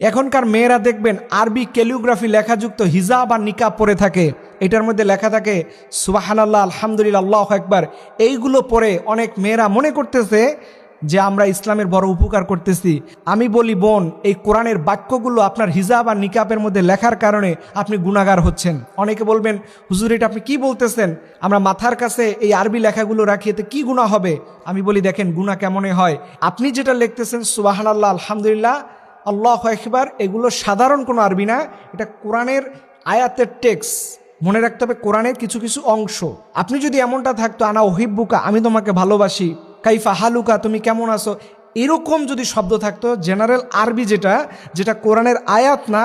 এখনকার মেয়েরা দেখবেন আরবি ক্যালিগ্রাফি লেখাযুক্ত হিজাব আর নিকাব পরে থাকে, এটার মধ্যে লেখা থাকে সুবহানাল্লাহ, আলহামদুলিল্লাহ, আল্লাহু আকবার। এইগুলো পরে অনেক মেয়েরা মনে করতেছে যে আমরা ইসলামের বড় উপকার করতেছি। আমি বলি বোন, এই কোরআনের বাক্যগুলো আপনার হিজাব আর নিকাবের মধ্যে লেখার কারণে আপনি গুনাহগার হচ্ছেন। অনেকে বলবেন হুজুর এটা আপনি কি বলতেছেন, আমরা মাথার কাছে এই আরবি লেখাগুলো রাখি, এতে কি গুনাহ হবে? আমি বলি দেখেন গুনাহ কেমনে হয়। আপনি যেটা লিখতেছেন সুবহানাল্লাহ, আলহামদুলিল্লাহ, আল্লাহু আকবার, এগুলো সাধারণ কোনো আরবি না, এটা কোরআনের আয়াতের টেক্সট। মনে রাখতে হবে কোরআনের কিছু কিছু অংশ। আপনি যদি এমনটা থাকতো আনা ওহিব্বুকা, আমি তোমাকে ভালোবাসি, কাইফা হালুকা, তুমি কেমন আছো, এরকম যদি শব্দ থাকতো, জেনারেল আরবি যেটা কোরআনের আয়াত না,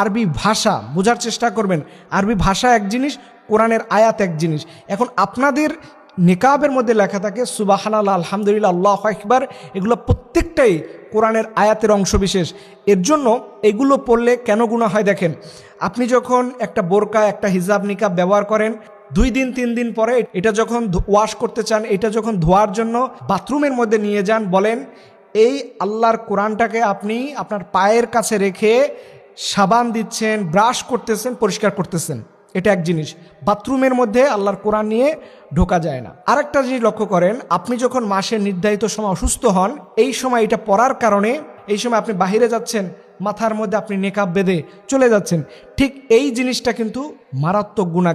আরবি ভাষা বোঝার চেষ্টা করবেন। আরবি ভাষা এক জিনিস, কোরআনের আয়াত এক জিনিস। এখন আপনাদের নিকাবের মধ্যে লেখা থাকে সুবহানাল্লাহ, আলহামদুলিল্লাহ, আল্লাহু আকবার, এগুলো প্রত্যেকটাই কোরআনের আয়াতের অংশবিশেষ। এর জন্য এগুলো পড়লে কেন গুনাহ হয় দেখেন, আপনি যখন একটা বোরকা, একটা হিজাব নিকাব ব্যবহার করেন, 2 দিন 3 দিন পরে এটা যখন ওয়াশ করতে চান, এটা যখন ধোয়ার জন্য বাথরুমের মধ্যে নিয়ে যান, বলেন এই আল্লাহর কোরআনটাকে আপনি আপনার পায়ের কাছে রেখে সাবান দিচ্ছেন, ব্রাশ করতেছেন, পরিষ্কার করতেছেন। এটা এক জিনিস। বাথরুমের মধ্যে আল্লাহর কোরআন নিয়ে ঢোকা যায় না। আরেকটা জিনিস লক্ষ্য করেন, আপনি যখন মাসের নির্ধারিত সময় অসুস্থ হন, এই সময় এটা পড়ার কারণে, এই সময় আপনি বাহিরে যাচ্ছেন, মাথার মধ্যে আপনি নেকাব বেঁধে চলে যাচ্ছেন, ঠিক এই জিনিসটা কিন্তু মারাত্মক গুনাহ।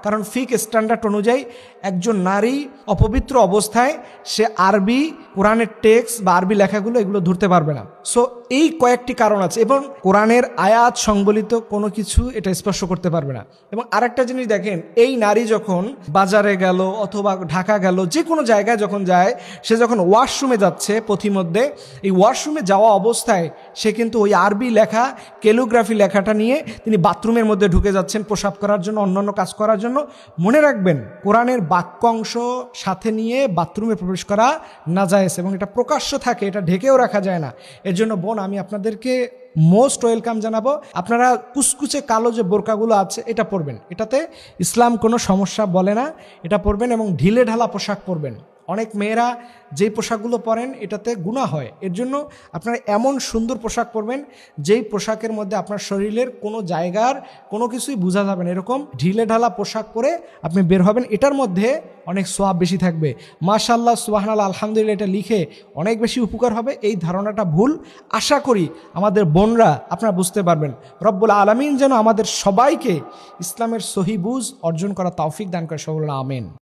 কারণ ফিক স্ট্যান্ডার্ড অনুযায়ী একজন নারী অপবিত্র অবস্থায় সে আরবি কোরআনের টেক্সট বা আরবি লেখাগুলো এগুলো ধরতে পারবে না। সো এই কয়েকটি কারণ আছে, এবং কোরআনের আয়াত সংবলিত কোনো কিছু এটা স্পর্শ করতে পারবে না। এবং আরেকটা জিনিস দেখেন, এই নারী যখন বাজারে গেল অথবা ঢাকা গেল, যে কোনো জায়গায় যখন যায়, সে যখন ওয়াশরুমে যাচ্ছে, পথিমধ্যে এই ওয়াশরুমে যাওয়া অবস্থায় সে কিন্তু ওই আরবি লেখা ক্যালিগ্রাফি লেখাটা নিয়ে তিনি বাথরুমের মধ্যে ঢুকে যাচ্ছেন প্রসাব করার জন্য, অন্যান্য কাজ করার জন্য। মনে রাখবেন কোরআনের বাক্যাংশ সাথে নিয়ে বাথরুমে প্রবেশ করা নাজায়েজ, এবং এটা প্রকাশ্য থাকে, এটা ঢেকেও রাখা যায় না। এর জন্য বোন, আমি আপনাদেরকে মোস্ট ওয়েলকাম জানাবো, আপনারা কুচকুচে কালো যে বোরকাগুলো আছে এটা পরবেন, এটাতে ইসলাম কোনো সমস্যা বলে না, এটা পরবেন, এবং ঢিলে ঢালা পোশাক পরবেন। অনেক মেয়েরা যেই পোশাকগুলো পরেন এটাতে গুনাহ হয়। এর জন্য আপনারা এমন সুন্দর পোশাক পরবেন যেই পোশাকের মধ্যে আপনার শরীরের কোনো জায়গার কোনো কিছুই বোঝা যাবে না, এরকম ঢিলে ঢালা পোশাক পরে আপনি বের হবেন, এটার মধ্যে অনেক সওয়াব বেশি থাকবে। মাশাআল্লাহ, সুবহানাল্লাহ, আলহামদুলিল্লাহ, এটা লিখে অনেক বেশি উপকার হবে। এই ধারণাটা ভুল। আশা করি আমাদের বোনরা আপনারা বুঝতে পারবেন। রব্বুল আলামিন যেন আমাদের সবাইকে ইসলামের সহি বুঝ অর্জন করা তৌফিক দান করে, সকলে আমিন।